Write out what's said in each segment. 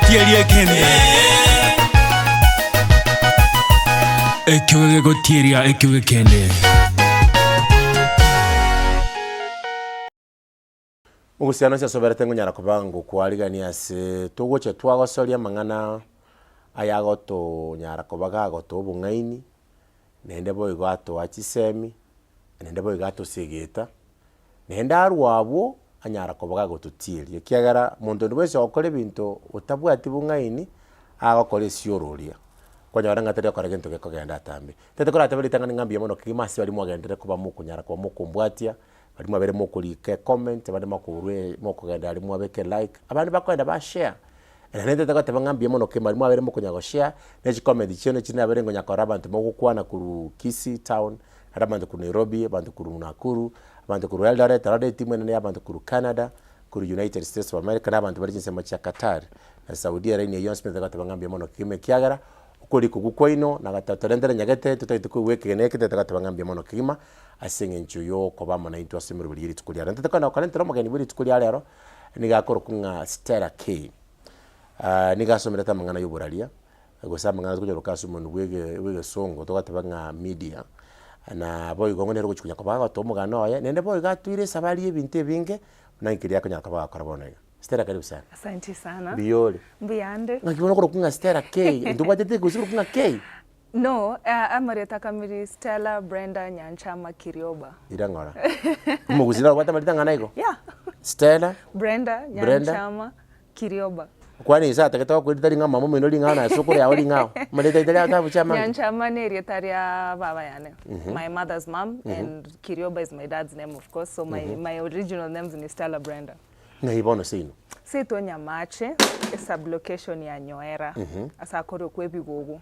Ekioge kende. Ekioge gotiria ekioge kende. Mugusiano cia soberete ngunyara kubangu kwarigania se tuguche twagosoria mang'ana ayago to nyara kubaga go to bungaini nende boy gato achisemi nende boy gato segeta nende arwabo anyara kubaga go tutiri kiagara muntu ndwese okore bintu utabwati bungaini agokore siororia kwanyara ngatere okore gento gekogenda tambe tete kora tabiri tangani ngambia mono kimasi bali mwagendere kuba mukunyara kwa mukumbwatia bali mwabere mukulike comment bali makurwe mukugenda ali mwabeke like abandi bakwenda ba share nende tete kora ngambia mono kimali mwabere mukunyago share nechi comment chino china bere ngonya kora abantu mugukwana kuru Kisii town abantu ku Nairobi abantu kuru Nakuru abantu kuru Eldoret arade timu nene abantu kuru Canada kuru United States of America n'abantu bari kinse macha Qatar na Saudi Arabia yon smith tete ngambia mono kime kiagara ukuri kugukwaino na gatatorendera nyagete tutayite kuweke neke tete ngambia mono kima asenge nchuyo koba mona into asimiro biri tukulia tete kana kalentera mugeni biri tukulia rero nigakoro kunga Stella Kay nigasomera tamangana y'uburalia gusaba ngana kujya rukasumo wege songo togatebanga media na boy gongone ro kuchunya kobaga to mugano oya nende boy gatwire sabali ebinte binge nankiriya kunya kobaga korabona Stella karibu sana. Asante sana. Biole. Mbiyande. Ngakibona ko kunga Stella Kay ndubadete gusiru kunga Kay. No, amareta kamiri Stella Brenda Nyanchama Kirioba. Irangora. Muguzira wata malita ngana iko? Yeah. Stella Brenda Nyanchama Kirioba. Kwani isa taketa ko ditari ngama mama ino lingana sokore ya lingao. Malita itali ata chama. Nyanchama ne retaria baba yane. My mother's mom and Kirioba is my dad's name of course. So my original name is Stella Brenda. Na ibono sino. Sito Nyamache, a sublocation ya Nyoera. Asa koro kwebi gogo.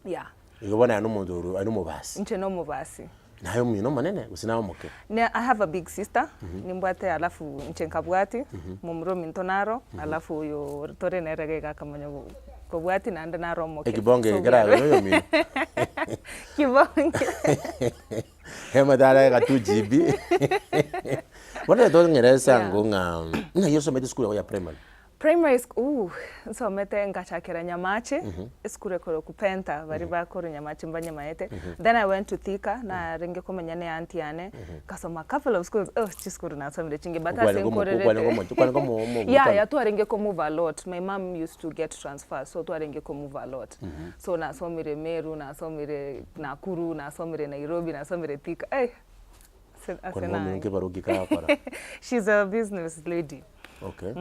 Yeah. Igobona anu muduru anu mubasi. Nche no mubasi. Nayo mino manene usina moke. I have a big sister. Nimbwate alafu nchenkabwati, mumro mintonaro, alafu yo tore nerege gakamanyo kobwati na ndanaro moke. Ekibonge gara yo mino. Kibonge. Hema dala ga 2 GB. Wala to ngeresa ngonga. Na yo so school ya primary. Primary school, so mete ngachakira Nyamache, skule koro kupenta, bari bakoro Nyamache mbanye maete. Then I went to Thika na renge komenya ne auntie ane. Kasoma couple of schools. Oh, chiskuru na some chinge but I yeah, to renge ko move a lot. My mom used to get transfer, so to renge ko move a lot. So na somire Meru, na somire Nakuru, na somire Nairobi, na somire Thika. Eh. She's a business lady. Okay.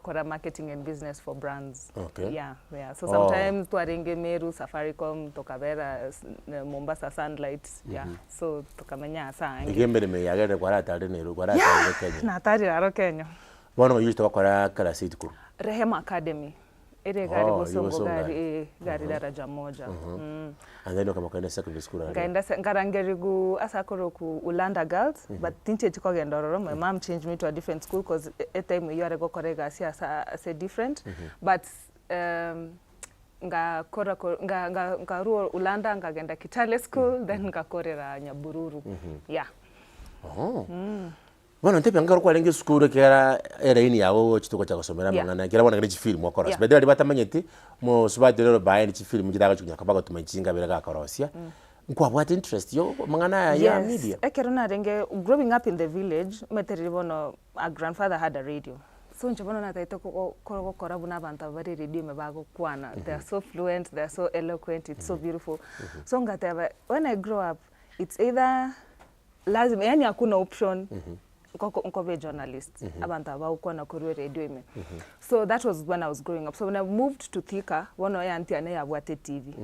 Kora marketing and business for brands. Okay. Yeah. So sometimes tuarenge Meru, Safaricom, Tokabera, Mombasa Sunlight. Yeah. So tukamenya saa. Igembere me yagere kwara tare ne kwara tare Kenya. Na tare aro Kenya. Bono used to kwara kala sitku. Rehema Academy. Ere gari bosongo gari daraja moja. And then kama kaenda secondary school. Kaenda ngarangerigu asakoro ku Ulanda Girls, but tinche chiko gendororo. My mom changed me to a different school because at time you are go korega as a different. But nga ruo Ulanda ngagenda Kitale school, then ngakorera Nyabururu. Yeah. Oh. Bueno, ntepe ngaro kwa lenge school kera era ini yawo chituko cha kusomera mangana kera wana ngichi film wakora sibedera libata manyeti mo subadero baye ngichi film ngiraga chunya kabaga tumachinga biraga korosia nkwa what interest yo mangana ya media ekerona renge growing up in the village meteribono a grandfather had a radio so nchibona na taito ko korabu na banta bari radio mebago kwana they are so fluent, they are so eloquent, it's so beautiful. So ngateba when I grow up it's either lazima yani hakuna option nkobe journalist abantu abawukwa na kuri radio ime. So that was when I was growing up. So when I moved to Thika, one oya auntie ane yabwate TV.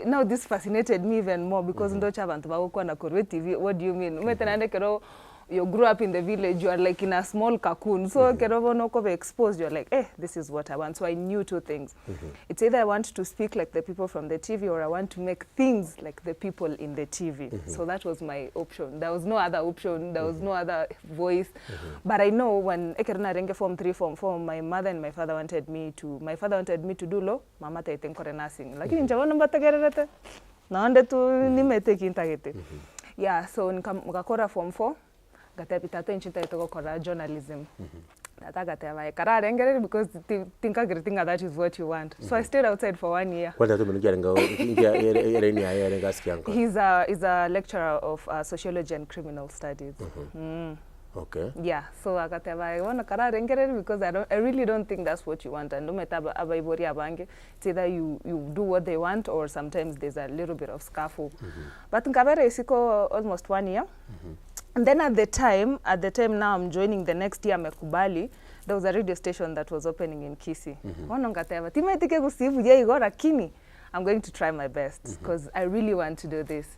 Now this fascinated me even more because ndocha abantu bawukwa na kuri TV. What do you mean? Umetenande kero you grew up in the village, you are like in a small cocoon. So kerovo no kobe exposed, you're like, this is what I want. So I knew two things. It's either I want to speak like the people from the TV or I want to make things like the people in the TV. So that was my option. There was no other option. There was no other voice. But I know when ekerna renge form 3, form 4, my mother and my father wanted me to do law. Mama taitenkore nursing. Lakini njabona mbatagerete. Naonde tu nimete kintagete. Yeah, so nikakora form 4. Gatapita to nchita itoko kora journalism. because think that is what you want. So I stayed outside for 1 year. He's a lecturer of sociology and criminal studies. Okay. Yeah, so I want to because I really don't think that's what you want. And no matter it's either you do what they want or sometimes there's a little bit of scuffle. But in Kabere isiko almost 1 year. And then at the time now I'm joining the next year Mekubali, there was a radio station that was opening in Kisii. I'm going to try my best because I really want to do this.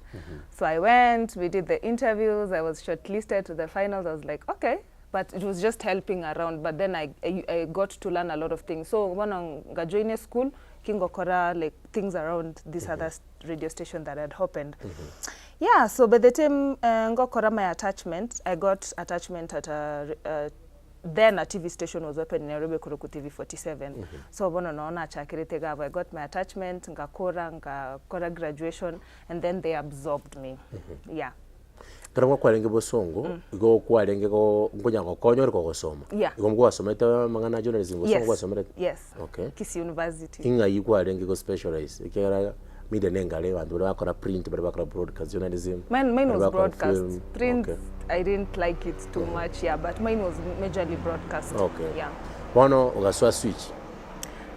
So I went, we did the interviews, I was shortlisted to the finals. I was like, okay, but it was just helping around. But then I got to learn a lot of things. So when I joined school, Kingo Kora, like things around this other radio station that had opened. Yeah, so by the time I got my attachment, I got attachment at then a TV station was open in Nairobi, Kuruku TV 47. So I got my attachment, ngakora graduation, and then they absorbed me. Yeah. Karangwa kwalenge bosongo go kwalenge go ngonya go konyo ko gosoma. Yeah. Go mgo wasomete mangana journalism bosongo wasomete. Yes. Okay. Kisii University. Inga yikwalenge go specialize. Ikera media nengale bantu bakora print bakora broadcast journalism. Mine was broadcast. Film. Print, okay. I didn't like it too much, yeah, but mine was majorly broadcast. Okay. Yeah. Wano ugaswa switch.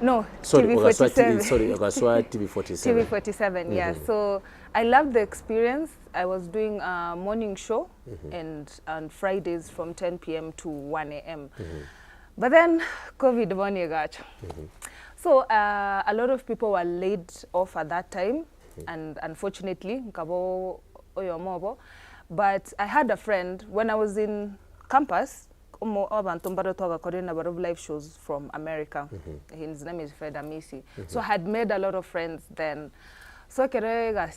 No, sorry, TV47. ugaswa TV 47. TV47, yeah. So I loved the experience. I was doing a morning show and on Fridays from 10 p.m. to 1 a.m. But then COVID got. So a lot of people were laid off at that time, and unfortunately, but I had a friend when I was in campus. Live shows from America. His name is Fred Amisi. So I had made a lot of friends then. So America,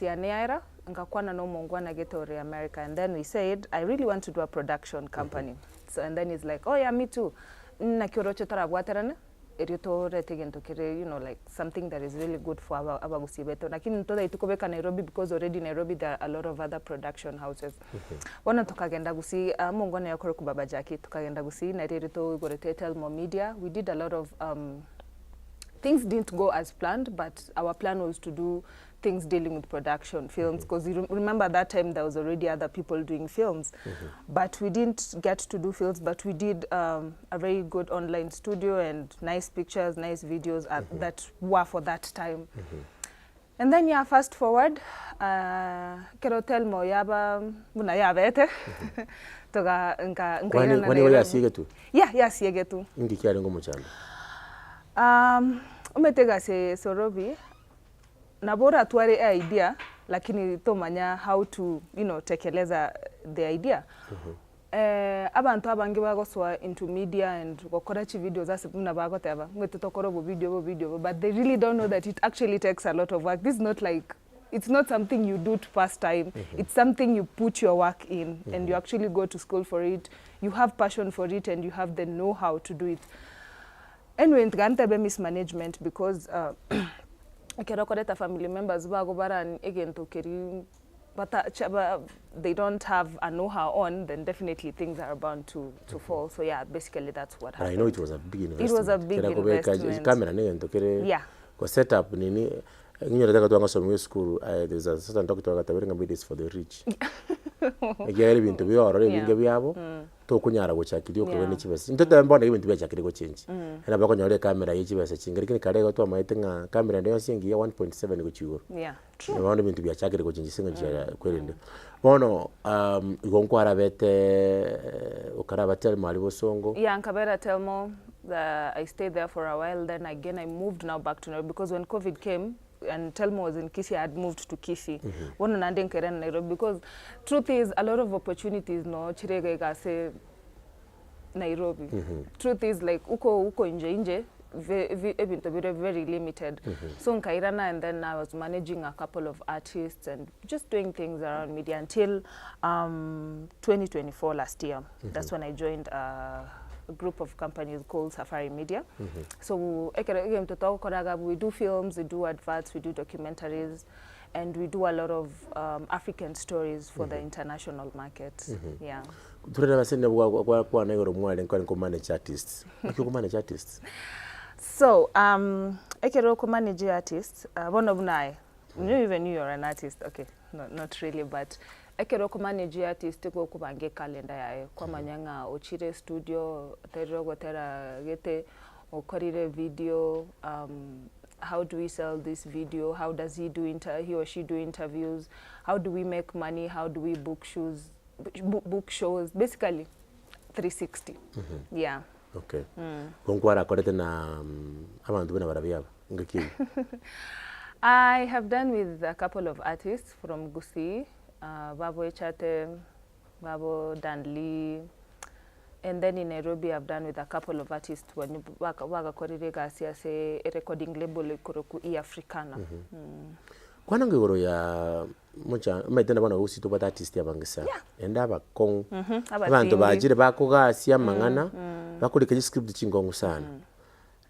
and then we said, I really want to do a production company. So and then he's like, oh yeah, me too. You know, like something that is really good for our Gusibeto. Lakini ntoda itukobeka Nairobi because already Nairobi there are a lot of other production houses. Wana tukagenda gusi mungone yakore kubaba jaki tukagenda gusi na rito gorete Telmo Media. We did a lot of things didn't go as planned, but our plan was to do things dealing with production, films, because you remember that time there was already other people doing films, but we didn't get to do films, but we did a very good online studio and nice pictures, nice videos that were for that time. And then yeah, fast forward, kerotel mo yaba muna yabete, toga nka wani wali asigetu. Yeah, asigetu. Indi kiari ngomo chana. Umetega se Sorobi. Nabora tuare idea, lakini tomanya how to, you know, tekeleza the idea. Abantu abangi bagoswa into media and wakorachi videos asipuna bagoteva. Ngetotokoro video, but they really don't know that it actually takes a lot of work. This is not like, it's not something you do to pass time. It's something you put your work in and you actually go to school for it. You have passion for it and you have the know-how to do it. Anyway, ntgantebe mismanagement because family members again they don't have a know-how on, then definitely things are bound to fall. So yeah, basically that's what happened. I know it was a big investment. It was a big investment. Yeah. Set up nini school, there's a certain doctor that is for the rich. Again, bintu byo orore binge byabo to kunyara guchakiriyo ko ne kibese ntota mbona ibintu byachakiri go change ena bako nyore kamera y'ikibese chingiri kini kare gato amaite nga kamera ndio singi ya 1.7 go chigo. Yeah, true. Abantu bintu byachakiri go change singa kwelinde bono igonkwara bete ukaraba Telmo ali bosongo. Yeah, nkabera Telmo. I stayed there for a while, then again I moved now back to Nairobi because when COVID came and Telmo was in Kisii, I had moved to Kisii. Because truth is, a lot of opportunities no chirega say Nairobi. Truth is like uko inje very limited. So nkairana, and then I was managing a couple of artists and just doing things around media until 2024 last year. That's when I joined a group of companies called Safari Media. So we do films, we do adverts, we do documentaries, and we do a lot of African stories for the international market. Yeah. Turena basene kwa na yoro mwale nko manage artists. Akiko manage artists. So, ekero ko manage artists, bono bunai. You even knew you're an artist. Okay, not really, but ekero ko manage artist ko kubange calendar yae kwa manyanga ochire studio tero gotera gete okorire video. How do we sell this video? How does he or she do interviews? How do we make money? How do we book shows? Basically 360. Yeah. Okay. Konkwara korete na abantu bena barabiaba ngaki. I have done with a couple of artists from Gusii, Babo Echate, Babo Danley, and then in Nairobi I've done with a couple of artists when waka korega siase a recording label kuroku Africana. Kwana ngoro ya mucha maitenda bana usito bata artist yabangisa. Enda bakong. Abantu bajire bakoga sia mangana bakurika script chingongo sana.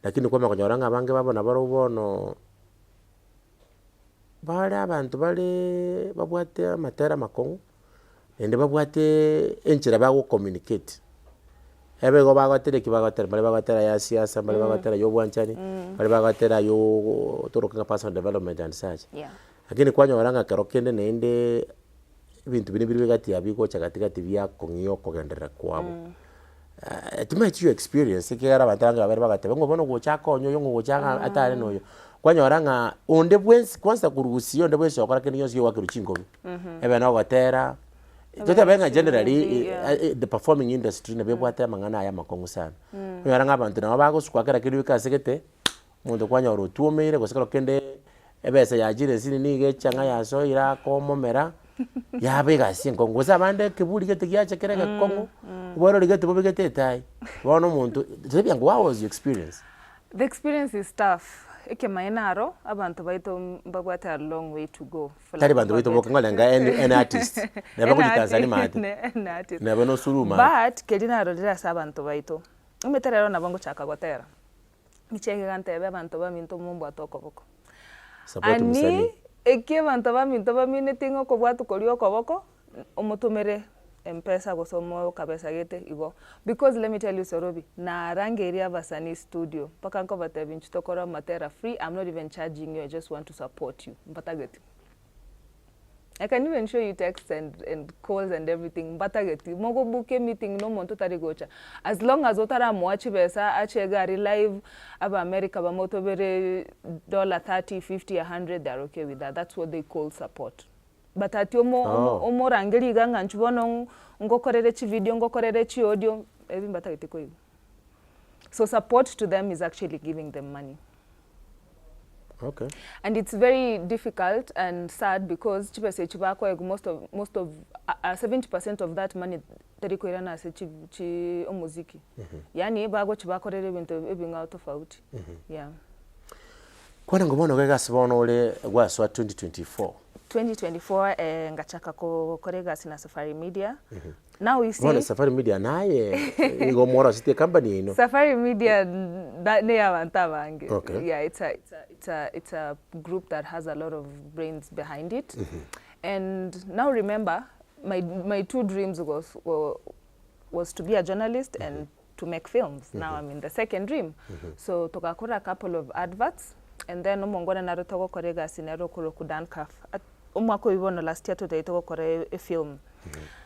Lakini kwa makonyoranga bange babona barobono bale abantu bale babwate matera makongo ende babwate enchira bago communicate. Ebe go bagotera kibagotera bale bagotera ya siasa bale bagotera yo bwanchani bale bagotera yo toroka personal development and such. Yeah. Lakini kwanya oranga kerokende nende ibintu bini biri bigati yabiko chakatikati bya kongiyo kogendera kwabo. To make you experience kigara batanga bale bagatebe ngo bono gochaka onyo yo ngochaka atare noyo. Kwanya oranga onde bwensi kwanza kurugusiyo onde bwensi okora kene yonsi yo wakiruchingo. Ebe na gotera Tota benga generally the performing industry na bebwata mangana aya makongo sana. Yaranga abantu na bago sukwakera kiri bikasegete muntu kwanya orutuomere gosekero kende ebese yajire sini nige changa yaso ira komomera yabega sinkongo zabande kibuli gete giache kerega kongo boro ligete bobegete tai bono muntu tebyango what was your experience? The experience is tough. Eke mainaro abantu baito mbagwata a long way to go. Tari bantu baito bokangalenga an artist. Neba kuti Tanzania mate. An artist. Neba no suruma. But kedina rodira sabantu baito. Umeterero na bango chaka gotera. Michenge gantebe abantu ba minto mumbo atoko boko. Support musani. Eke abantu ba minto ba minetingo ko bwatu kolio ko boko omutumere M-Pesa gosomo kabesa gete igo because let me tell you Sorobi na rangeria basani studio paka nko batebi nchitokora matera free. I'm not even charging you, I just want to support you mbatageti. I can even show you texts and calls and everything mbatageti mogo buke meeting no monto tari gocha as long as otara mwachi besa ache gari live aba America ba moto bere $30, $50, $100 they're okay with that. That's what they call support. But ati omo rangeli ganga nchubono ngokorere chi video ngokorere chi audio ebi mbatageti ko. So support to them is actually giving them money. Okay. And it's very difficult and sad because chipese chibako most of 70% of that money teriko irana se chi omuziki. Yani bago chibakorere bintu ebinga tofauti. Yeah. Kwana ngobono gega sibono ole gwaswa 2024. 2024 ngachaka ko korega sina Safari Media. Now we see Safari Media naye igomora city company ino. Safari Media that ne avanta bange. Okay. Yeah, it's a group that has a lot of brains behind it. And now remember my two dreams was to be a journalist and to make films. Now I'm in the second dream. So tokakora a couple of adverts and then umongona narotoko korega sinero kuroku dankaf. Umwako ibono last year tutaitoko kore a film.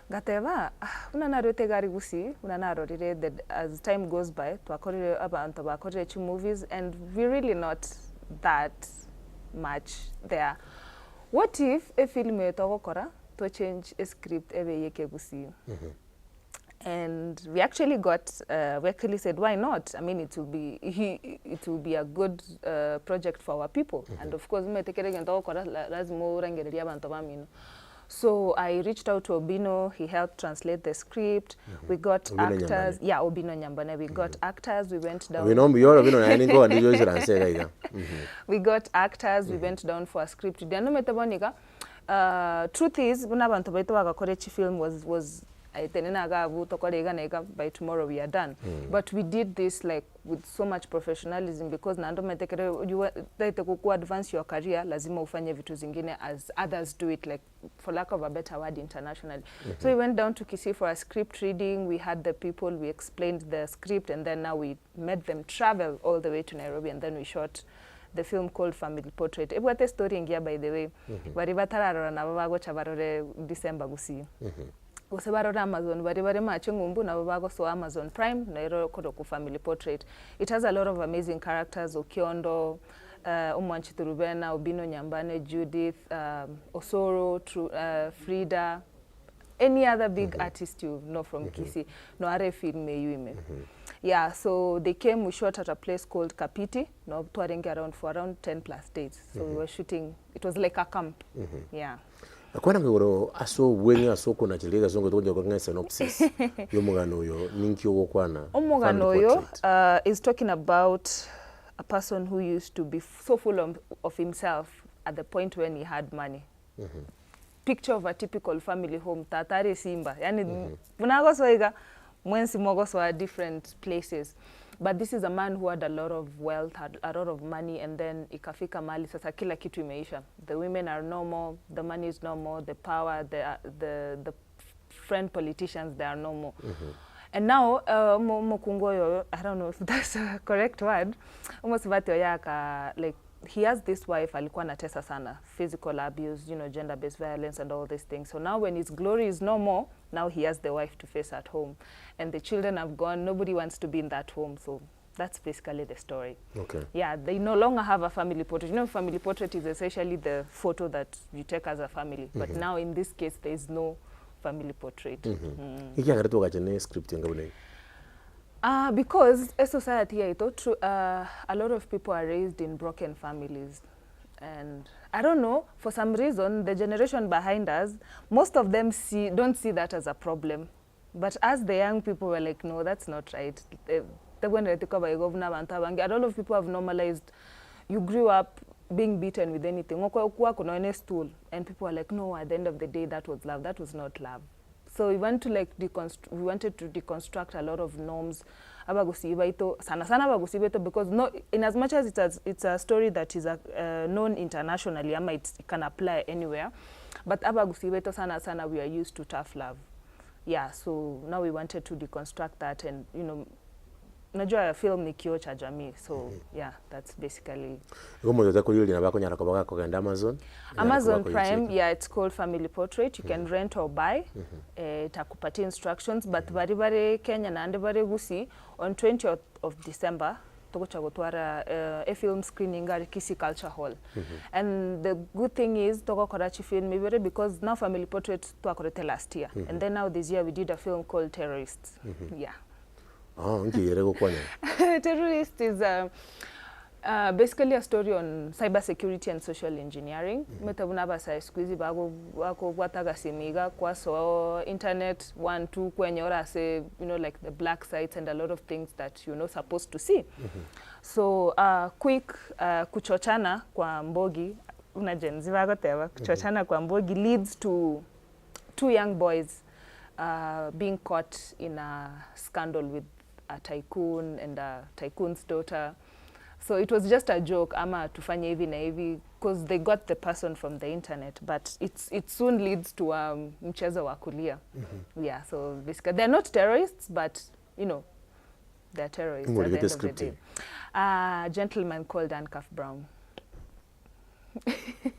Gateva unanarote gari gusi unanarorire that as time goes by twakorire abantu bakorire chi movies and we're really not that much there. What if a film etoko kora to change a script ebe yeke gusi? And we actually said, why not? I mean, it will be a good project for our people. And of course, so I reached out to Obino. He helped translate the script. We got Obino actors. Nyambane. Yeah, Obino Nyambane. We got actors. We went down. We got actors. We went down for a script. Truth is, when I went to film was aitenena gabu tokorega nega by tomorrow we are done. But we did this like with so much professionalism because nando metekere you ku advance your career lazima ufanye vitu zingine as others do it, like for lack of a better word, internationally. So we went down to Kisii for a script reading. We had the people, we explained the script, and then now we made them travel all the way to Nairobi, and then we shot the film called Family Portrait. Ebwate story ingia, by the way. Bari batararora na babago chabarore December gusi. Gose barora Amazon, bari mache ngumbu na babago so Amazon Prime, nairo kodo ku Family Portrait. It has a lot of amazing characters: Okiondo, Umwanchitu Rubena, Obino Nyambane, Judith, Osoro, Frida, any other big artist you know from Kisii. No are film yuime. Yeah, so they came, we shot at a place called Kapiti, no touring around for around 10 plus days. So we were shooting, it was like a camp. Yeah. Akwana ngoro aso wenga aso kuna chilega zongo tonja kwa synopsis. Yomugano yo ninkyo gokwana. Omugano yo is talking about a person who used to be so full of himself at the point when he had money. Picture of a typical family home, tatari simba. Yani munagoswaiga mwensi mogoswa different places. But this is a man who had a lot of wealth, had a lot of money, and then ikafika mali sasa kila kitu imeisha. The women are normal, the money is normal, the power, the friend politicians, they are normal. And now, mokungoyo, I don't know if that's a correct word, almost yaka, like, he has this wife, alikuwa natesa sana, physical abuse, you know, gender-based violence and all these things. So now when his glory is no more, now he has the wife to face at home. And the children have gone, nobody wants to be in that home. So that's basically the story. Okay. Yeah, they no longer have a family portrait. You know, family portrait is essentially the photo that you take as a family. But now in this case, there is no family portrait. Because a society, I thought a lot of people are raised in broken families. And I don't know, for some reason, the generation behind us, most of them don't see that as a problem. But as the young people were like, no, that's not right. A lot of people have normalized, you grew up being beaten with anything. And people are like, no, at the end of the day, that was love. That was not love. So we want to like we wanted to deconstruct a lot of norms because no, in as much as it's a story that is known internationally, it can apply anywhere, but sana we are used to tough love. Yeah, so now we wanted to deconstruct that, and you know, najua film ni kioo cha jamii, so yeah, that's basically. Amazon Prime, yeah, it's called Family Portrait. You can rent or buy. Takupati instructions, but bari Kenya na bari gusi on 20th of December togochagotwara a film screening at Kisii Culture Hall. And the good thing is togo korachi film because now Family Portrait twakorete last year, and then now this year we did a film called Terrorists. Yeah. Terrorist is basically a story on cybersecurity and social engineering. Internet 1, 2 you know, like the black sites and a lot of things that you're not supposed to see. So quick kuchochana kwa mbogi kuchochana kwa mbogi leads to 2 young boys being caught in a scandal with a tycoon and a tycoon's daughter. So it was just a joke, ama tufanye hivi na hivi, because they got the person from the internet, but it soon leads to mchezo wa kulia. Yeah, so basically they're not terrorists, but you know, they're terrorists at the end of the day. A gentleman called Handcuff Brown.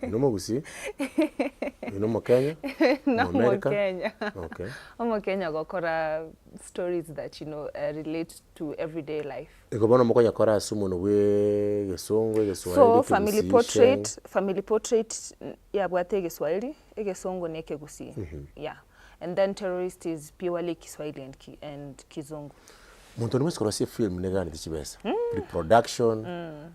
Unomo gusi? Unomo Kenya? No, Kenya. Okay. Omo Kenya gokora stories that, you know, relate to everyday life. Ekobona mokonya kora sumo no we gesongo So family portrait ya bwate Kiswahili, egesongo ne kegusi. Yeah. And then Terrorist is purely Kiswahili and Kizungu. Muntu nimwe sikorosie film negani tichibesa. Pre-production,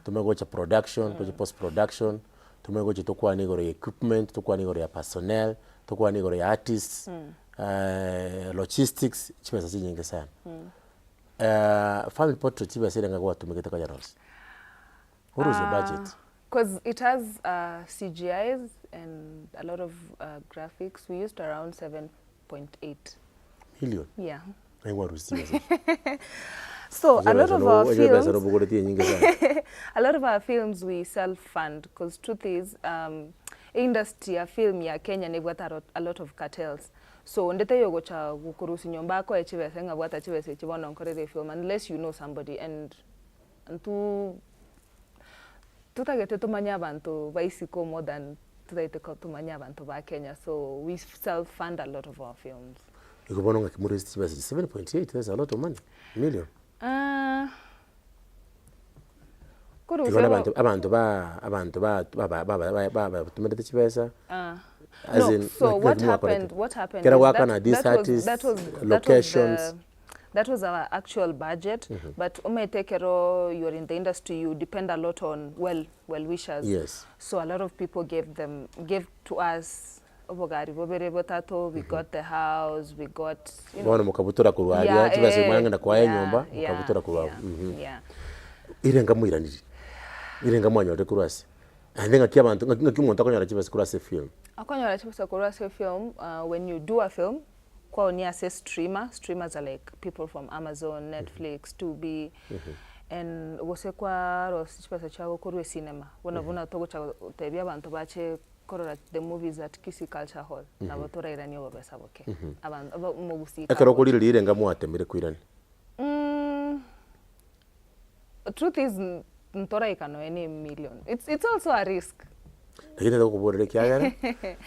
tumegocha production, post production. Tumegoje tokwa nigoro ya equipment, tokwa nigoro ya personnel, tokwa nigoro ya artists, logistics, chimesa si nyingi sana. Family Portrait chibesa ile ngakwa tumeketa kwa janos. What was the budget? Because it has CGIs and a lot of graphics. We used around 7.8. Million. Yeah. I want to see. So a lot of our films, a lot of our films we self-fund because truth is, industry ya film ya Kenya ni bwata a lot of cartels. So ndete yogo cha gukurusi nyomba ko echibese nga bwata chibese chibono nkorere film unless you know somebody and tutagete tumanya abantu baisiko more than tutagete tumanya abantu ba Kenya. So we self-fund a lot of our films. Ikubono nga kimurezi chibese 7.8, that's a lot of money. Million. Abantu ba tumete chibesa. No, so what happened that was our actual budget, but you're in the industry, you depend a lot on well wishers. Yes. So a lot of people gave to us we got the house, we got, you know. Mukabutura kurwaria chibese mwanga kwa nyumba mukabutura kurwa. Yeah. Irenga mwanyo de kurwasi. Andinga kiabantu ngakimuntu akonyara chibese kurwasi film. Akonyara chibese kurwasi film, when you do a film, kwa ni access streamers are like people from Amazon, Netflix, Tubi, and wose kwa ro chibese chago kurwe cinema. Wona togo cha tebya abantu bache korora the movies at Kisi Culture Hall. Nabatora irani obesa boke. Abantu mogusika. Akaro kulire irenga mwatemire kwirani. Truth is ntora ikano any million. It's also a risk. Lakini ndakubonera kyagara.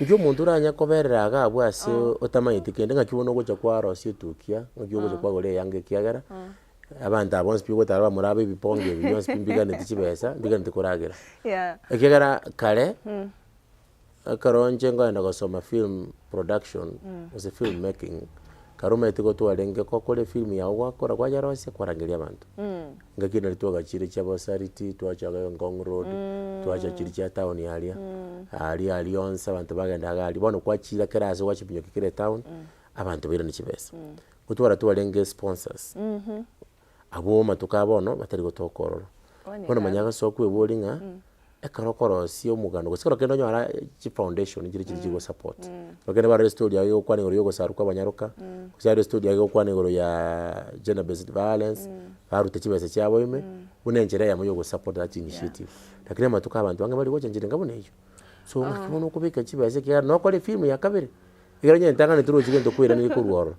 Ngyo muntu uranya koberera agabwa ase otamayiti kende ngakibono gocha kwa rosi tukia. Ngyo gocha kwa gore yange kyagara. Abantu abonse pigo taraba murabe biponge byonse pimbigane tichibesa mbigane tikoragera. Yeah. Kyagara kale. Karonje ngoenda gusoma film production, was a film making. Karuma etiko twarenge ko kole film ya wakora kwa jarose kwarangeria abantu. Ngakina litwaga chiri cha Bosariti, twachaga Ngong Road, twacha chiri cha town yalia. Ali onsa abantu bagenda gali bono kwa chira kerazo wachipinyo kikire town. Abantu bira ni chibesa. Kutwara twarenge sponsors. Abo matuka bono batari gotokororo. Bono manyaga sokwe bolinga. Ekarokoro si omugano gusikoro kendo nyara chi foundation njiri go support bagenda ba studio yo kwani ngoro yo saruka banyaruka kusari studio yo kwani ngoro ya gender based violence barute chibese cyabo ime unenjera ya yo go support that initiative lakini matuka abantu banga bari gocha njiri ngabone hiyo so akibono kubika chibese kya no kole film ya kabiri iganye ntangane turu chigendo kwira ni kurworo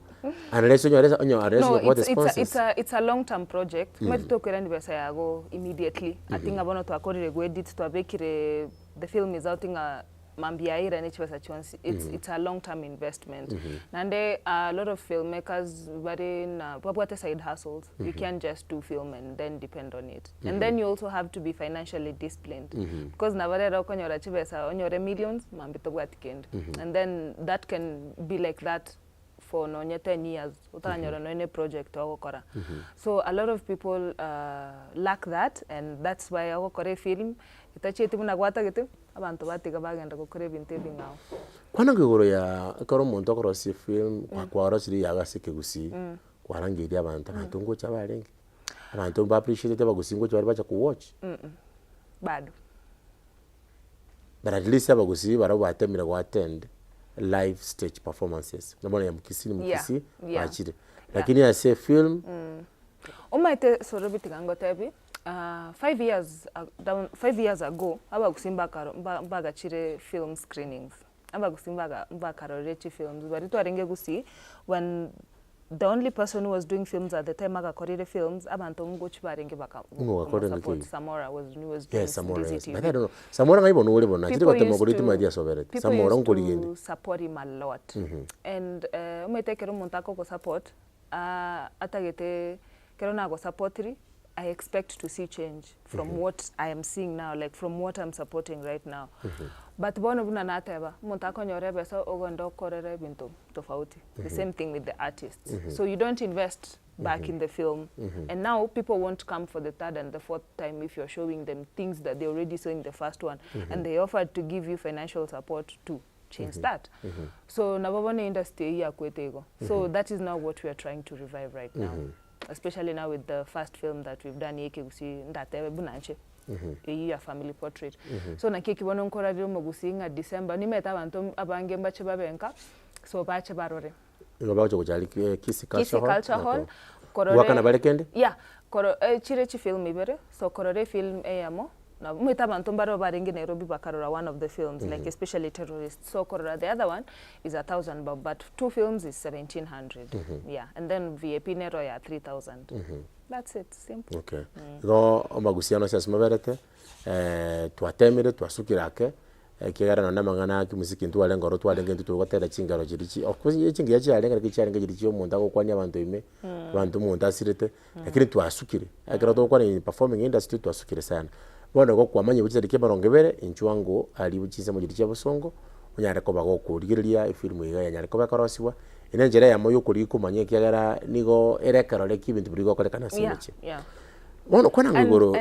unless it's a long-term project. Metutokera ni besa yago immediately. I think abono twakorire go edit twabekire the film is out inga mambiaira ni chibesa chonsi. It's a long-term investment. Nande a lot of filmmakers bari na papwate side hustles. You can't just do film and then depend on it. And then you also have to be financially disciplined. Because navare ra konyora chibesa onyore millions mambito gwatikend. And then that can be like that for no 10 years utanyora no any project ogokora. So a lot of people lack that, and that's why ogokore film itacheti muna gwata gete abantu batiga bagenda gukore bintu bingao kwana ngoro ya karo muntu akorosi film kwa rosiri yagaseke gusi kwarangiria abantu ngo chabarenge abantu ba appreciate bagusingo cyo bari bacha ku watch bado but at least abagusi barabatemira go attend live stage performances nabona ya mukisi bachire lakini ya say film umaite Sorobi tigango tebi 5 years ago abagusimba karo mbagachire film screenings abagusimba mbakarorechi films bari twarenge gusi when the only person who was doing films at the time agakorire films abantu ngochi barenge baka support Samora was doing Samora, yes. But I don't know Samora ngayibona uri bona chiri batema kuriti madia soberete Samora ngoligendi support him a lot and umetekero muntako ko support atagete kero nago supportri I expect to see change from what I am seeing now, like from what I'm supporting right now. But bono buna nateba muntako nyorebe so ogondo korere bintu tofauti. The same thing with the artists. So you don't invest back in the film. And now people won't come for the third and the fourth time if you're showing them things that they already saw in the first one. And they offered to give you financial support to change that. So nababone industry ya kwetego. So that is now what we are trying to revive right now. Especially now with the first film that we've done Ekioge ndatebe bunanche ya family portrait. So na kiki bono nkora ryo mugusinga December nimeta abantu abange mbache babenka so bache barore Ngoba kuchali Kisi Culture Hall. Wakana balekende? Yeah. Chire chi film ibere. So korore film eyamo. Na mwita bantu mbaro baringi Nairobi bakarora one of the films, like especially Terrorists. So korora, the other one is 1,000 bob, but 2 films is 1,700. Yeah, and then VIP nero ya 3,000. That's it, simple. Okay. Go omagusiano sia smaberete twatemire twasukirake kigara na mangana ki musiki ntu alengo ro twalenga ntu twatera chingaro jirichi of course yechingi yachi alenga kichalenga jirichi omuntu agokwanya abantu ime abantu muntu asirete lakini twasukire akira to kwa ni performing industry twasukire sana bona go kwamanye buchira kibarongebere inchwango ali buchize mu jirichi abusongo unyare ko bago kurigiriria filmu iga yanyare ko bakorosibwa inenjera ya moyo kuri kumanye kigara nigo erekarole kibintu burigo kolekana simeche Yeah.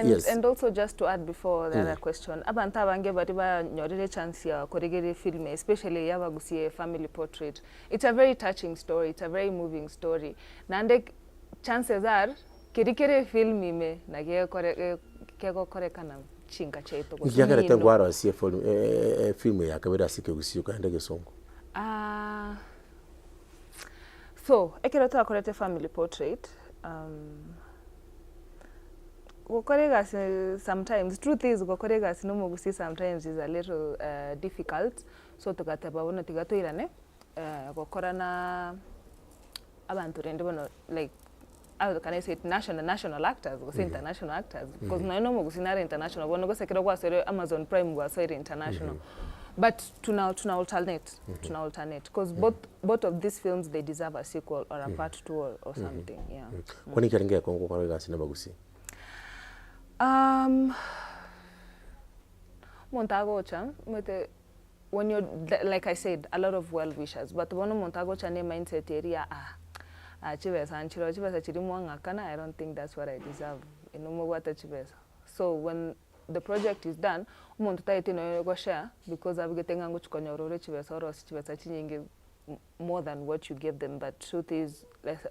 Yes. And also just to add before the other question, abantu abange bari banyorere chance ya koregere film, especially yabagusiye family portrait. It's a very touching story, it's a very moving story. Nande chances are kirikere film ime na kego korekana chinga cheto go. Yakare tengwaro asie film ya kabira sike gusiyo kande gesongo. So, ekirota korete family portrait. Sometimes, truth is, sometimes is a little difficult. So, tukataba tigato irane, gokorana abantu rende like, how can I say it, national actors, international actors. Because no mugusinare international, bono go sekero kwa sere Amazon Prime go sere international. But to alternate, because both of these films they deserve a sequel or a part 2 or something. Yeah. Kwani karinga kongo kwa gasi na bagusi. Montagocha, when you're, like I said, a lot of well-wishers, but when Montagocha ne mindset area, I don't think that's what I deserve. So when the project is done, because I'm getting more than what you give them. But truth is,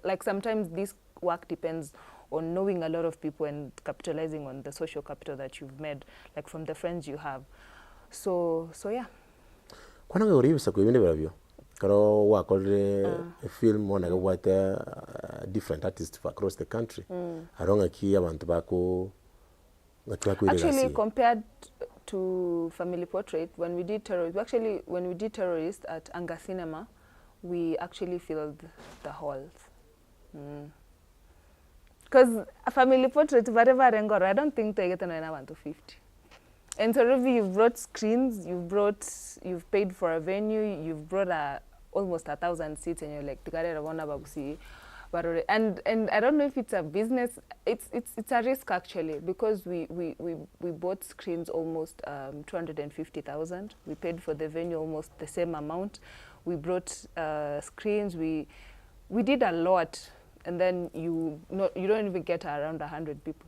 like sometimes this work depends on knowing a lot of people and capitalizing on the social capital that you've made, like from the friends you have. So yeah. Kwana ngori bisa kuimene bravyo. Karo wakore a film on what different artists across the country. Aronga ki abantu bako actually compared to Family Portrait, when we did Terrorist at Anga Cinema, we actually filled the halls. Because a Family Portrait, whatever I don't think they get another 150. And Sorobi, you've brought screens, you've paid for a venue, you've brought almost 1,000 seats, and you're like, and I don't know if it's a business. It's a risk actually, because we bought screens almost 250,000. We paid for the venue almost the same amount. We brought screens. We did a lot, and then you don't even get around 100 people.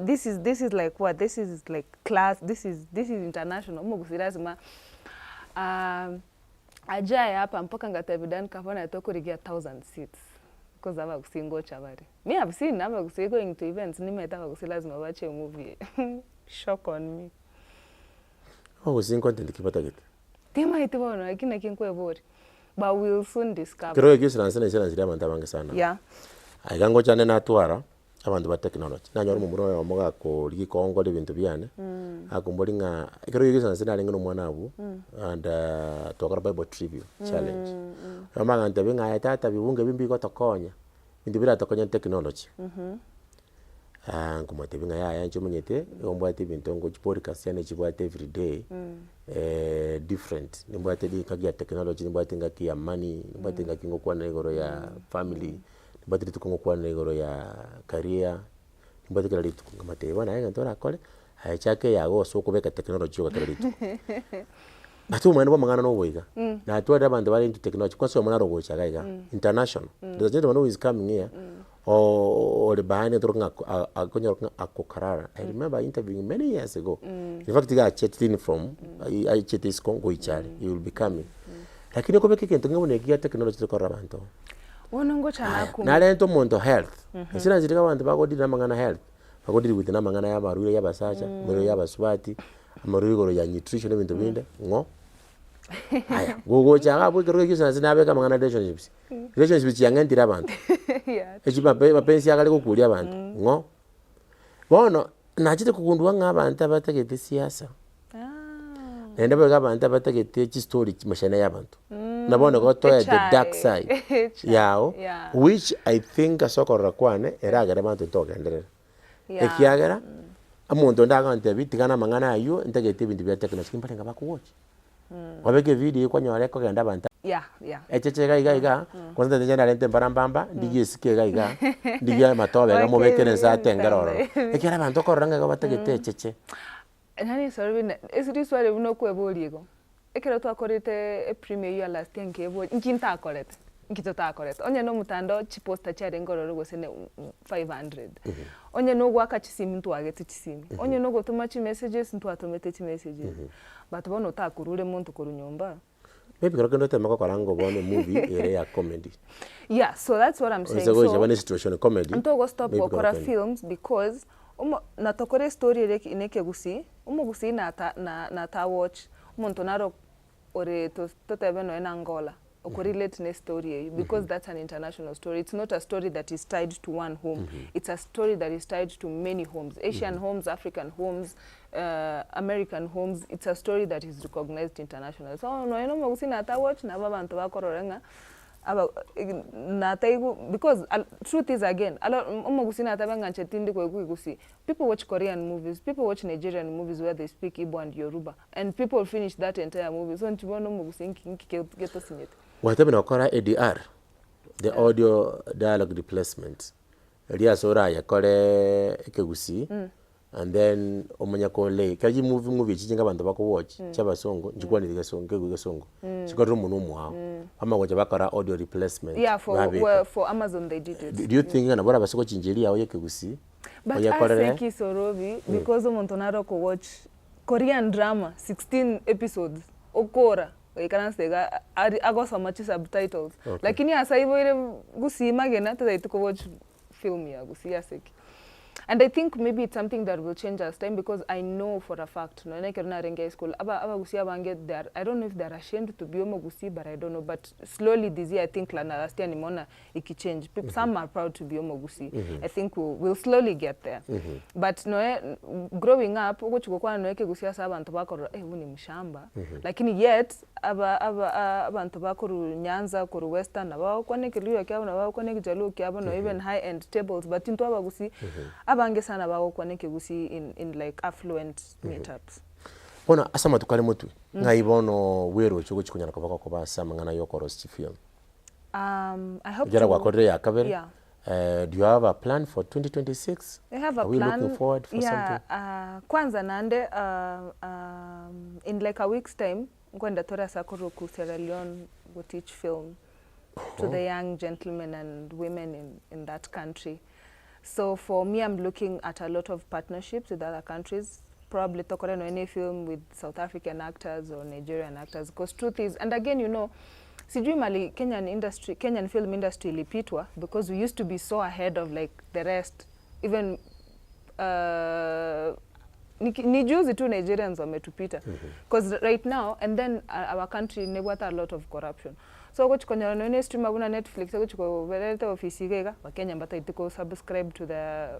This is like what? This is like class. This is international. Ajaya hapa mpaka ngatavidan kafana toko rigia 1,000 seats because aba kusingo chabari. Me I've seen aba kusingo going to events nimeta kusila lazima wache movie. Shock on me. Oh, kusingo content kipata kitu. Tema itibono lakini kinkwe bori. But we'll soon discover. Kero yegisi nansana zira manta bange sana. Yeah. Aigango chane na twara abantu ba technology. Na nyoro mumuro yo moga ko ligi kongo de bintu byane. Akumbolinga kero yegisi nansana alinga mwana abu and tokara Bible trivia challenge. Amanga ntabe nga tata bibunge bimbi ko tokonya. Bintu bira tokonya technology. Kumate binga ya ncho munyete ombwate bintu ngo podcast yana chibwate every day. Different. Nimbwate di kagia technology, nimbwate ngaki ya money, nimbwate ngaki ngo kwa negoro ya family. Nimbwate tukongo kwa negoro ya career. Nimbwate kala litu kumate wana yenga ntora kole. Chake yago so kubeka technology yo kala litu. Atu mwana bo mangana no boiga. Na atu ada bantu bali into technology kwa so mwana rogo chagaiga international. The gentleman who is coming here or the behind it akokarara. I remember interviewing many years ago. In fact, I chatted from I chatted is Congo ichari. You will be coming. Lakini ko beke kento ngone gia technology to korabanto. Wonongo chana ku. Na lento monto health. Sina zirika bantu bako dina mangana health. Bako diri with na mangana ya marure ya basacha, marure ya baswati, marure goro ya nutrition ebintu binde ngo. aya gogo changa bwe kero kisa zinabe kama ngana relationships yangendira abantu Yeah. echiba mapenzi yakale kukulia abantu ngo bono nachite kukundwa ng'abantu abatagete siasa nende bwe abantu abatagete chi story mashana y'abantu nabone ko to the dark side yao which I think asokora kwane eragera abantu togenderera ekiagera amuntu ndagante bitigana mangana ayo ntagete ibintu bya technology mpale ngabakuwatch wabeke video kwa nyore ko genda abantu echeche gaiga kwanza ndenya lente mbarambamba ndigisike gaiga ndigia matobe gamo bekene za tengeroro ekera abantu koranga ga bategete echeche nani Sorobi esiriswale buno kweboligo ekera twakorete premier year last year nkebo nkinta akorete nkitota akorete onye no mutando chiposta chare ngororo gosene 500 onye no gwaka chisimu ntwagete chisimu onye no gotuma chi messages ntwatomete chi messages but bono takurure muntu kurunyomba. Maybe you're going to make a movie area comedy. Yeah, so that's what I'm saying. So one situation comedy. I'm to go stop okora films because natokore story ineke gusi gusi na ta watch umuntu naro ore to tebeno en Angola relate ne story because that's an international story. It's not a story that is tied to one home. It's a story that is tied to many homes, Asian homes, African homes, American homes. It's a story that is recognized internationally. So no eno magusi na ta watch na baba nto bakororenga aba na taigu because truth is again magusi na ta banga chetindi ko gusi. People watch Korean movies, people watch Nigerian movies where they speak Igbo and Yoruba, and people finish that entire movie. So nchibono magusi ngeto sinyete. Whatever no kora ADR, the audio dialogue replacement. Elia sora ya kore ekegusi and then omanya ko le kaji movie chinga bantu bako watch chaba songo njikwa ni songo chikwa rumu mwa ama ngoja bakara audio replacement. Yeah, for Amazon they did it. Do you think na bora basiko chinjelia oye kegusi? But I think Sorobi because omuntu naro ko watch Korean drama 16 episodes okora ikansega agosoma chi subtitles lakini asa hivyo ile gusi magena tata to watch film ya gusi yaseki. And I think maybe it's something that will change as time because I know for a fact no na renge school aba gusi abange there. I don't know if they're ashamed to be gusi, but I don't know, but slowly this year I think last year nimona ikichange. People some are proud to be gusi. I think we'll slowly get there. But no growing up ugochukwa no gusi asa abantu bakoro uni mshamba lakini yet abantu bakoro Nyanza kuru Western aba kwaneke liyo kyabo na kwaneke jalu kyabo no even high end tables but into abagusi abange sana bawo kwaneke gusi in like affluent meetups. Bona asama tukale mutu ngaibono wero chugo chikunyana kabaka ko basama ngana yokorosti film. I hope Jara kwa kodre ya kabere. Yeah. Do you have a plan for 2026? I have a plan. Are we looking forward for something? Kwanza nande in like a week's time ngwenda tora sakuru ku Sierra Leone will teach film to the young gentlemen and women in that country. So for me, I'm looking at a lot of partnerships with other countries, probably talking on any film with South African actors or Nigerian actors, because truth is, and again, you know, sijui mali Kenyan film industry ilipitwa because we used to be so ahead of like the rest, even ni juzi tu Nigerians wametupita because right now and then our country nebwata a lot of corruption. So go chikonya no stream abuna Netflix go chiko veleta office gega Wakenya mbata itiko subscribe to the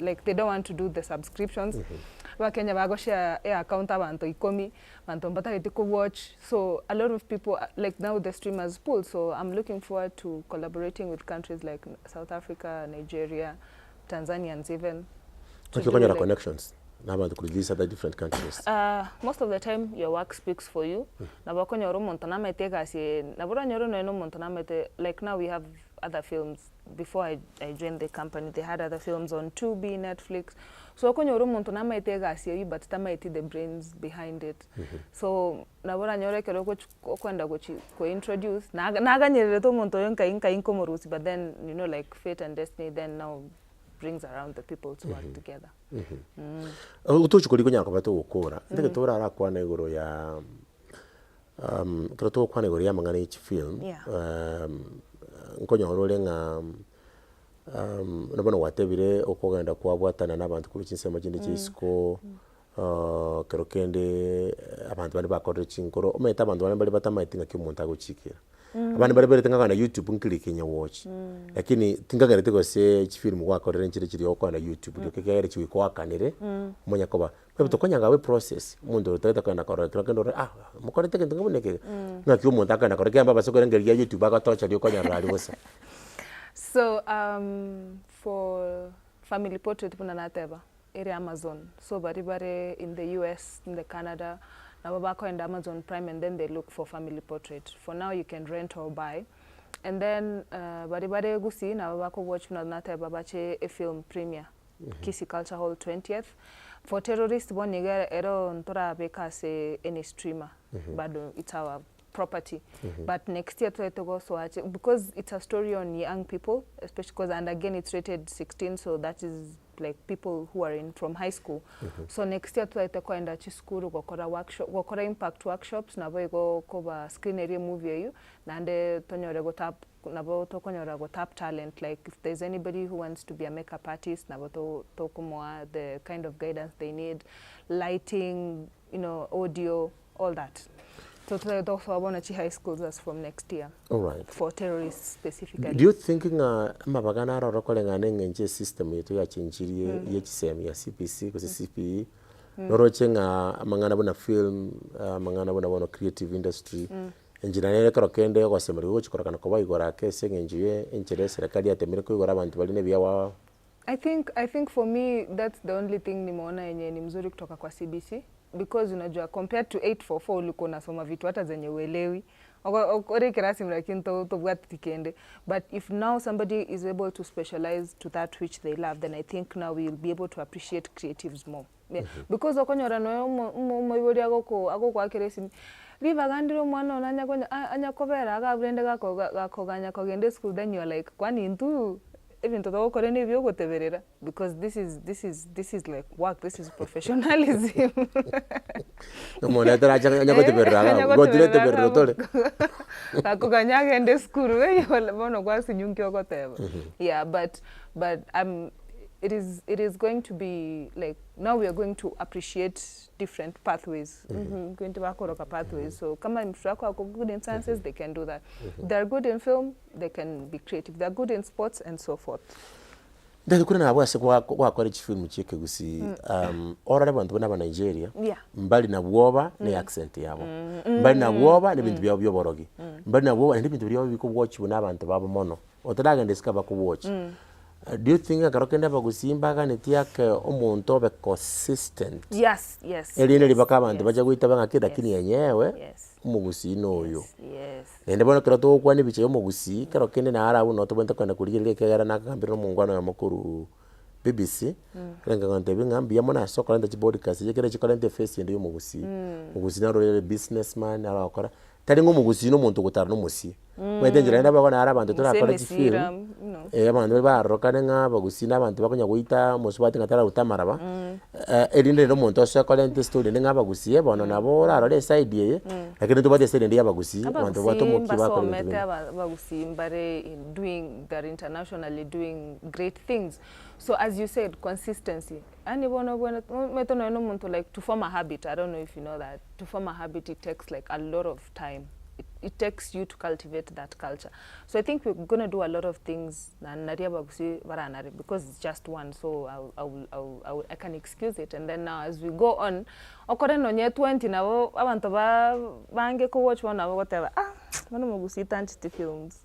like they don't want to do the subscriptions. Wakenya bago share account abantu ikomi bantu mbata itiko watch. So a lot of people like now the streamers pull, so I'm looking forward to collaborating with countries like South Africa, Nigeria, Tanzanians even. What you like connections? Now to release other different countries. Most of the time your work speaks for you. Na bako nyoro montana mete kasi na bora nyoro no montana mete like now we have other films. Before I joined the company they had other films on Tubi, Netflix. So bako nyoro montana mete kasi but tama iti the brains behind it. So na bora nyoro kero kwenda go introduce na ganyere to monto yonka inko morusi but then you know like fate and destiny then now brings around the people to work together. Utochukuri kunya kabato ukora. Ndeke tora ara kwa na igoro ya krato kwa na igoro ya mangana each film. Nkonya orolenga nabona watebire okogenda kwa bwatana nabantu kuri kinsema kindi cyisiko kero kende abantu bali bakore chinkoro ometa abantu bali batamayitinga ky'omuntu agochikira abantu bali bali tanga na YouTube nklikenya watch lakini tingagare tego se chifilm gwakorera nchire chiri okwana YouTube ndo kekere chiwikwakanire monya koba pebuto konya gawe process mundu ruteta kana korera kendo mukorete kendo ngaboneke ngaki umuntu akana korera kamba basokore ngeri ya YouTube agatocha lyo konya rali bosa. So for family portrait puna nateba area Amazon, so baribare in the US, in the Canada, now back in the Amazon Prime, and then they look for family portrait. For now you can rent or buy, and then baribare gusi now back watch na nateba bache a film premiere Kisi Culture Hall 20th. For terrorist one nigga ero ntora beka se any streamer but it's our property but next year to go so because it's a story on young people, especially because and again it's rated 16, so that is like people who are in from high school. So next year to go and school gokora workshop gokora impact workshops na boy go cover screen area movie you nande tonyore go tap na bo to konyora go tap talent, like if there's anybody who wants to be a makeup artist na bo to kumoa the kind of guidance they need, lighting, you know, audio, all that. So those who want to high schools as from next year. All right. For terrorists specifically. Do you thinking mabagana ro kolengane ngenje system yetu ya chinjiri yechisem ya CPC kusi CPE norochenga mangana bona film mangana bona creative industry engineer karo kende ko semeri go chikora kana ko bayigora ke sengenjiye enjere serikali yatemere ko igora abantu bali ne byawa. I think for me that's the only thing nimeona yenye ni mzuri kutoka kwa CBC, because unajua compared to 844 ulikuwa unasoma vitu hata zenye uelewi ore kirasi mlakin to bwat tikende, but if now somebody is able to specialize to that which they love, then I think now we will be able to appreciate creatives more. Yeah. Because okonyora no mo ibori ago kwa kiresi liva gandiro mwana onanya konya anya kobera aga brende gako ganya kogende school, then you are like kwani ntu even to go korene byo goteberera, because this is like work, this is professionalism. No mona tara anya goteberera go dire teberero tole ako ganya gende school we bono kwa sinyunki ogoteba. Yeah, but it is going to be like now we are going to appreciate different pathways. Going to work pathways. So kama mtu wako ako good in sciences, they can do that. They're good in film, they can be creative. They're good in sports and so forth. Ndali kuna nabo ase kwa kore film chike gusi orale bantu bana Nigeria. Yeah. Mbali na bwoba ne accent yabo. Mbali na bwoba ne bintu byabo byoborogi. Mbali na bwoba ne bintu byabo biko watch buna abantu babo mono. Otalaga ndisika ko watch. Do you think akarokenda bagusimba kana tiake omuntu obe consistent? Yes. Eline libaka abantu baje guita bangakira kini yenyewe. Umugusi noyo. Yes. Nende bona krato kwa ni biche umugusi karokende na ara uno to benta kwenda kuligire kegara nakagambira mungwano ya makuru BBC. Renga ngante bingambi yamona sokola nda podcast yekere chikola nda face ndi umugusi. Umugusi na role businessman ara akora. Tari ngumugusi no muntu gutara no musi. Mwedenjera nda bakona ara abantu turakora chifilm. Abantu barokane nga bagusina abantu bakonya guita musubati ngatara utamaraba. Elinde no muntu sokola nda story nga bagusiye bono nabo rarole side ye. Lakini tubate side ndi yabagusi abantu bato mukiba ko bagusi mbare in doing that internationally doing great things. So as you said, consistency. And when like to form a habit, I don't know if you know that, to form a habit it takes like a lot of time. It takes you to cultivate that culture. So I think we're going to do a lot of things because it's just one, so I can excuse it. And then now as we go on, okoreno nye 20 nabo abantu bange ko watch one nabo whatever. Mano mugusita anti films.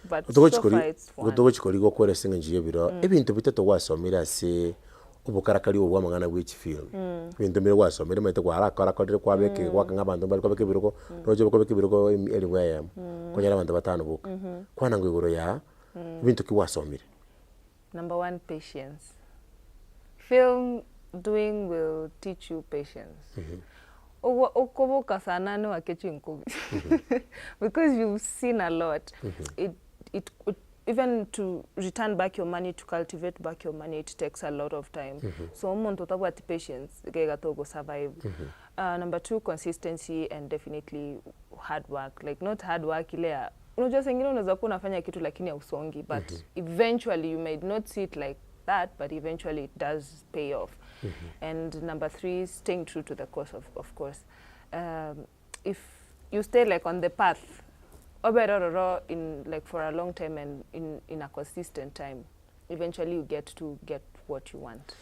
But so far it's fun. Gotochikori go kwere singenjiye biro. Ebintu bitatu wasomira se ubukarakari obwa mangana bw'iki film. Bintu mbere wasomira mete kwa arakora kwa beke kwa ngabantu bali kwa beke biroko roje kwa beke biroko anywhere konyara abantu batanu buka. Kwana ngwigoro ya bintu ki wasomira. Number 1, patience. Film doing will teach you patience. Okoboka sana no akechinko. Because you've seen a lot. It even to return back your money, to cultivate back your money, it takes a lot of time. So umuntu tabwati patience gegatogo survive. Number 2, consistency and definitely hard work. Like not hard work unajua sengine unaweza kuwa unafanya kitu lakini hausongi, but eventually you might not see it like that, but eventually it does pay off. And number 3 is staying true to the course, of course. If you stay like on the path, in like for a long time and in a consistent time, eventually you get what you want.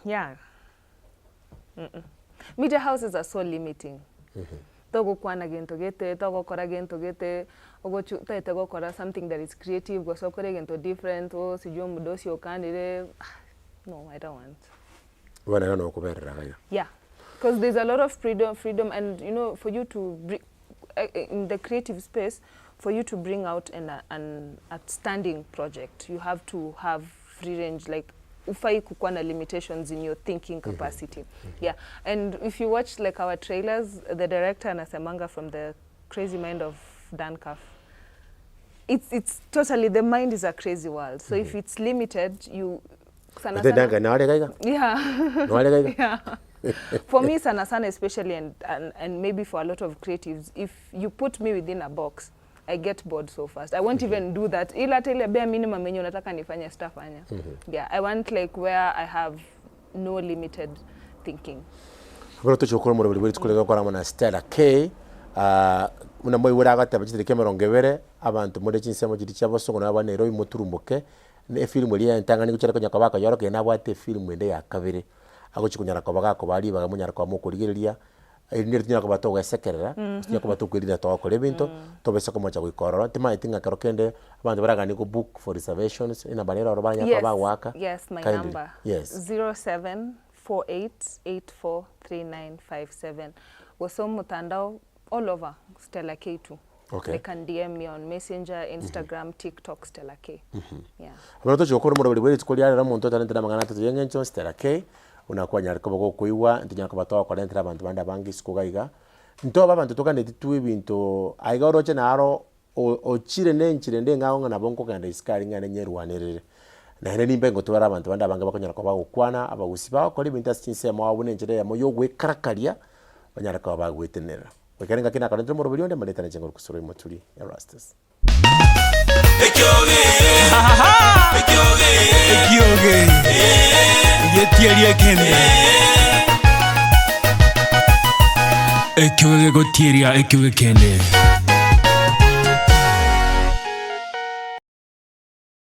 Yeah. Media houses are so limiting. Togo kwana gento gete, togo kora gento gete, ogo go kora something that is creative, go so kore gento different, o sijo mudosi okandire. No, I don't want. Yeah. Because there's a lot of freedom, and you know, for you to bring in the creative space, for you to bring out an outstanding project, you have to have free range, like ufai kukwana limitations in your thinking capacity. Yeah, and if you watch like our trailers, the director anasemanga from The Crazy Mind of Dan Cuff, it's totally, the mind is a crazy world. So if it's limited, you yeah. For me, sana, especially, and maybe for a lot of creatives, if you put me within a box, I get bored so fast. I won't even do that. Ila tele bare minimum menyo nataka nifanye stuff anya. Yeah, I want like where I have no limited thinking. Bro to chokora mo bali tikulega kora mana Stella Kay. Una moyi wera agata bachite kemerongewere abantu muri chinsemo chiti chabosongo na banero imuturumboke. Ne film liya ntanga ni kuchera konya kabaka yoro ke na bwate film ende ya kabere. Ago chikunyara kabaka ko bali bagamunyara kwa mukurigereria. Niri tinya ko bato gesekerera tinya ko bato kwirira to ko lebinto to besa ko mocha guikorora tima itinga karokende abantu baragani ko book for reservations ina banera orobanya kwa bawaka. Yes, my kindly. Number. Yes. 0748843957. Waso mutandao all over Stella Kay too. Okay. They can DM me on Messenger, Instagram, TikTok, Stella Kay. Yeah. Abantu chokoro mo bali tikuliara ra muntu talenta magana tatu yengencho Stella Kay. Unakuwa nyariko bako kuiwa ntinya ko batoa ko rentra abantu banda bangi sikugaiga nto abantu tokane titwe bintu aiga roche naro o chire nenchire ndengaonga na bonko kanda iskari ngane nyerwanirire na hele nimbe ngo tubara abantu banda banga bakonyara ko bagukwana abagusiba ko libinta sinse mo abune njire ya moyo gwe karakaria banyara ko bagwetenera wekarenga kina ka ndimo robili onde maleta njengo kusoro imotuli ya rastas Ekioge Ekioge kende Ekioge go tiria Ekioge kende